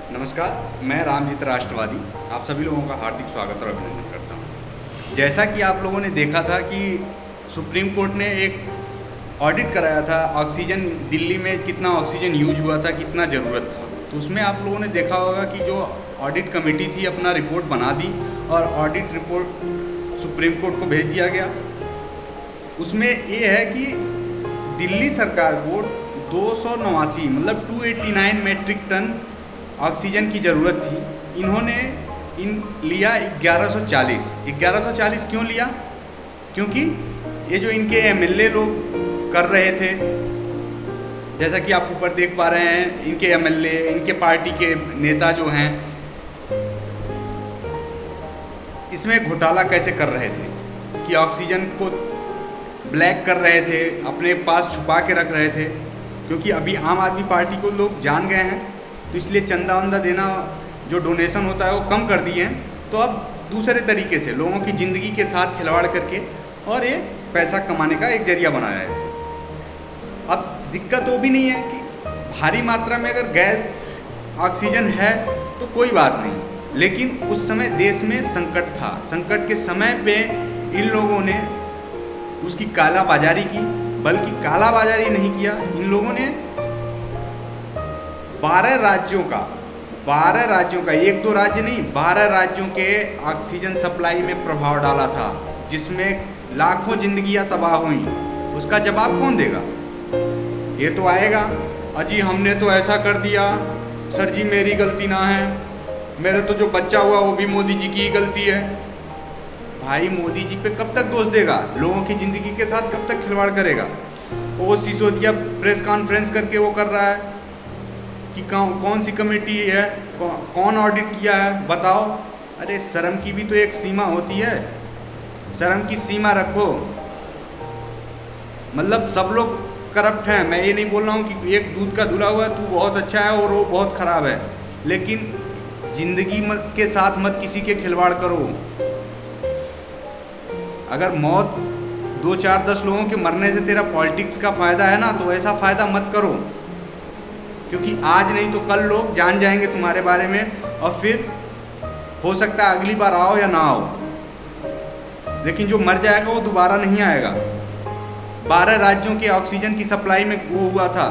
नमस्कार, मैं रामजीत राष्ट्रवादी आप सभी लोगों का हार्दिक स्वागत और अभिनंदन करता हूँ। जैसा कि आप लोगों ने देखा था कि सुप्रीम कोर्ट ने एक ऑडिट कराया था ऑक्सीजन, दिल्ली में कितना ऑक्सीजन यूज हुआ था, कितना ज़रूरत था। तो उसमें आप लोगों ने देखा होगा कि जो ऑडिट कमेटी थी अपना रिपोर्ट बना दी और ऑडिट रिपोर्ट सुप्रीम कोर्ट को भेज दिया गया। उसमें ये है कि दिल्ली सरकार को 289 मतलब 289 मेट्रिक टन ऑक्सीजन की ज़रूरत थी। इन्होंने लिया 1140 क्यों लिया? क्योंकि ये जो इनके एमएलए लोग कर रहे थे, जैसा कि आप ऊपर देख पा रहे हैं, इनके एमएलए, इनके पार्टी के नेता जो हैं, इसमें घोटाला कैसे कर रहे थे कि ऑक्सीजन को ब्लैक कर रहे थे, अपने पास छुपा के रख रहे थे। क्योंकि अभी आम आदमी पार्टी को लोग जान गए हैं, तो इसलिए चंदा वंदा देना, जो डोनेशन होता है वो कम कर दिए हैं। तो अब दूसरे तरीके से लोगों की ज़िंदगी के साथ खिलवाड़ करके और ये पैसा कमाने का एक जरिया बना रहे थे। अब दिक्कत वो भी नहीं है कि भारी मात्रा में अगर गैस ऑक्सीजन है तो कोई बात नहीं, लेकिन उस समय देश में संकट था। संकट के समय पे इन लोगों ने उसकी कालाबाजारी की, बल्कि कालाबाजारी नहीं किया, इन लोगों ने 12 राज्यों का, एक दो राज्य नहीं, 12 राज्यों के ऑक्सीजन सप्लाई में प्रभाव डाला था, जिसमें लाखों जिंदगियां तबाह हुई। उसका जवाब कौन देगा? ये तो आएगा, अजी हमने तो ऐसा कर दिया, सर जी मेरी गलती ना है, मेरे तो जो बच्चा हुआ वो भी मोदी जी की ही गलती है। भाई मोदी जी पे कब तक दोष देगा? लोगों की ज़िंदगी के साथ कब तक खिलवाड़ करेगा? वो सिसोदिया प्रेस कॉन्फ्रेंस करके वो कर रहा है कि कौन सी कमेटी है, कौन ऑडिट किया है, बताओ। अरे शर्म की भी तो एक सीमा होती है, शर्म की सीमा रखो। मतलब सब लोग करप्ट हैं, मैं ये नहीं बोल रहा हूँ कि एक दूध का धुला हुआ तू बहुत अच्छा है और वो बहुत ख़राब है, लेकिन ज़िंदगी के साथ मत किसी के खिलवाड़ करो। अगर मौत 2 4 10 लोगों के मरने से तेरा पॉलिटिक्स का फ़ायदा है ना, तो ऐसा फ़ायदा मत करो, क्योंकि आज नहीं तो कल लोग जान जाएंगे तुम्हारे बारे में, और फिर हो सकता है अगली बार आओ या ना आओ, लेकिन जो मर जाएगा वो दोबारा नहीं आएगा। 12 राज्यों के ऑक्सीजन की सप्लाई में वो हुआ था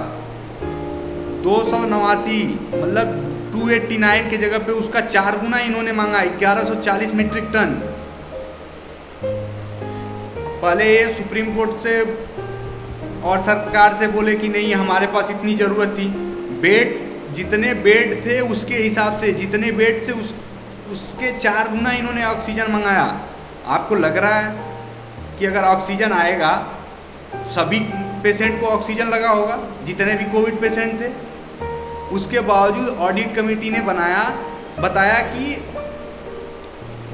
289, मतलब 289 के जगह पे उसका 4 गुना इन्होंने मांगा, 1140 मीट्रिक टन। पहले ये सुप्रीम कोर्ट से और सरकार से बोले कि नहीं हमारे पास इतनी ज़रूरत थी, बेड जितने बेड थे उसके हिसाब से, जितने बेड से उसके 4 गुना इन्होंने ऑक्सीजन मंगाया। आपको लग रहा है कि अगर ऑक्सीजन आएगा सभी पेशेंट को ऑक्सीजन लगा होगा, जितने भी कोविड पेशेंट थे? उसके बावजूद ऑडिट कमेटी ने बताया कि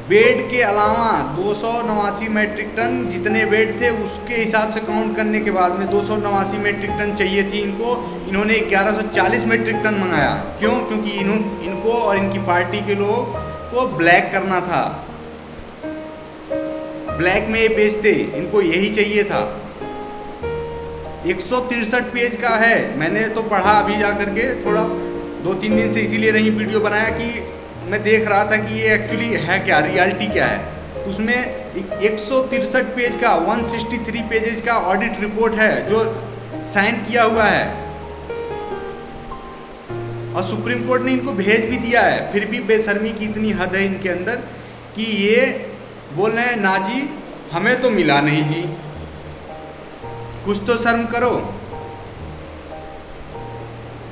बेड के अलावा 289 मेट्रिक टन जितने बेड थे उसके हिसाब से काउंट करने के बाद में 289 मेट्रिक टन चाहिए थी इनको, इन्होंने 1140 मेट्रिक टन मंगाया। क्यों? क्योंकि इनको और इनकी पार्टी के लोगों को ब्लैक करना था, ब्लैक में ये बेचते, इनको यही चाहिए था। 163 पेज का है, मैंने तो पढ़ा अभी जा करके, थोड़ा 2-3 दिन से इसीलिए नहीं वीडियो बनाया कि मैं देख रहा था कि ये एक्चुअली है क्या, रियलिटी क्या है। उसमें 163 पेज का, 163 पेजेज का ऑडिट रिपोर्ट है जो साइन किया हुआ है, और सुप्रीम कोर्ट ने इनको भेज भी दिया है। फिर भी बेशर्मी की इतनी हद है इनके अंदर कि ये बोल रहे हैं ना जी हमें तो मिला नहीं जी, कुछ तो शर्म करो।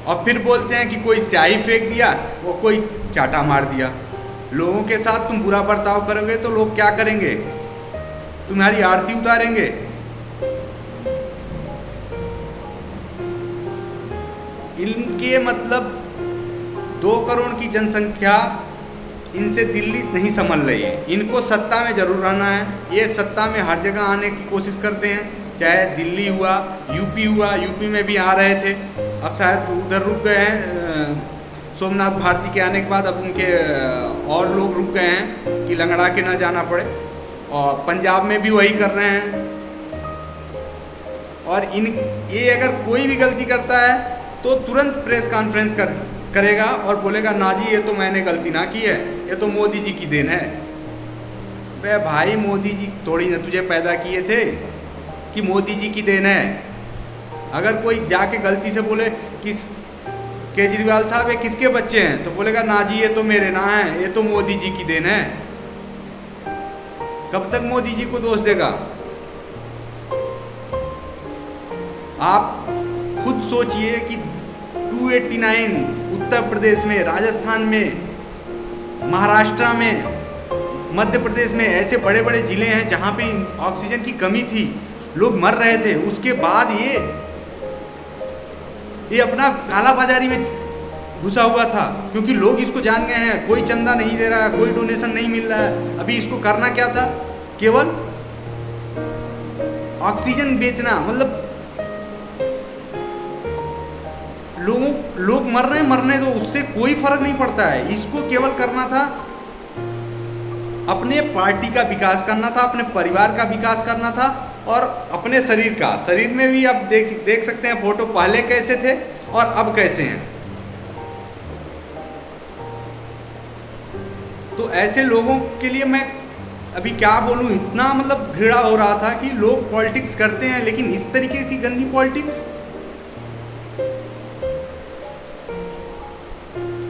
और फिर बोलते हैं कि कोई स्याही फेंक दिया, वो कोई चाटा मार दिया। लोगों के साथ तुम बुरा बर्ताव करोगे तो लोग क्या करेंगे? तुम्हारी आरती उतारेंगे। इनके मतलब 2 करोड़ की जनसंख्या, इनसे दिल्ली नहीं संभल रही है। इनको सत्ता में जरूर रहना है, ये सत्ता में हर जगह आने की कोशिश करते हैं, चाहे दिल्ली हुआ, यूपी हुआ, यूपी में भी आ रहे थे, अब शायद उधर रुक गए हैं सोमनाथ भारती के आने के बाद, अब उनके और लोग रुक गए हैं कि लंगड़ा के ना जाना पड़े। और पंजाब में भी वही कर रहे हैं। और ये अगर कोई भी गलती करता है तो तुरंत प्रेस कॉन्फ्रेंस करेगा और बोलेगा ना जी ये तो मैंने गलती ना की है, ये तो मोदी जी की देन है। बे भाई, मोदी जी थोड़ी ना तुझे पैदा किए थे कि मोदी जी की देन है। अगर कोई जाके गलती से बोले कि केजरीवाल साहब ये किसके बच्चे हैं, तो बोलेगा ना जी ये तो मेरे ना है, ये तो मोदी जी की देन है। कब तक मोदी जी को दोष देगा? आप खुद सोचिए कि 289 उत्तर प्रदेश में, राजस्थान में, महाराष्ट्र में, मध्य प्रदेश में ऐसे बड़े बड़े जिले हैं जहां पे ऑक्सीजन की कमी थी, लोग मर रहे थे। उसके बाद ये अपना कालाबाजारी में घुसा हुआ था, क्योंकि लोग इसको जान गए हैं, कोई चंदा नहीं दे रहा है, कोई डोनेशन नहीं मिल रहा है। अभी इसको करना क्या था? केवल ऑक्सीजन बेचना। मतलब लोग मर रहे हैं, मरने दो, उससे कोई फर्क नहीं पड़ता है। इसको केवल करना था, अपने पार्टी का विकास करना था, अपने परिवार का विकास करना था और अपने शरीर का। शरीर में भी आप देख सकते हैं फोटो, पहले कैसे थे और अब कैसे हैं। तो ऐसे लोगों के लिए मैं अभी क्या बोलूं, इतना मतलब घृणा हो रहा था कि लोग पॉलिटिक्स करते हैं, लेकिन इस तरीके की गंदी पॉलिटिक्स।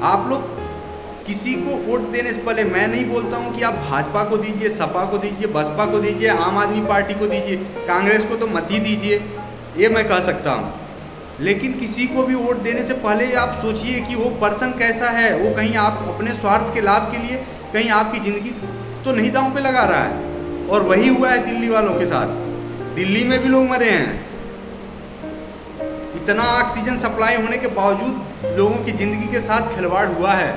आप लोग किसी को वोट देने से पहले, मैं नहीं बोलता हूं कि आप भाजपा को दीजिए, सपा को दीजिए, बसपा को दीजिए, आम आदमी पार्टी को दीजिए, कांग्रेस को तो मत ही दीजिए, ये मैं कह सकता हूं। लेकिन किसी को भी वोट देने से पहले आप सोचिए कि वो पर्सन कैसा है। वो कहीं आप अपने स्वार्थ के लाभ के लिए कहीं आपकी ज़िंदगी तो नहीं दांव पे लगा रहा है। और वही हुआ है दिल्ली वालों के साथ। दिल्ली में भी लोग मरे हैं। इतना ऑक्सीजन सप्लाई होने के बावजूद लोगों की ज़िंदगी के साथ खिलवाड़ हुआ है।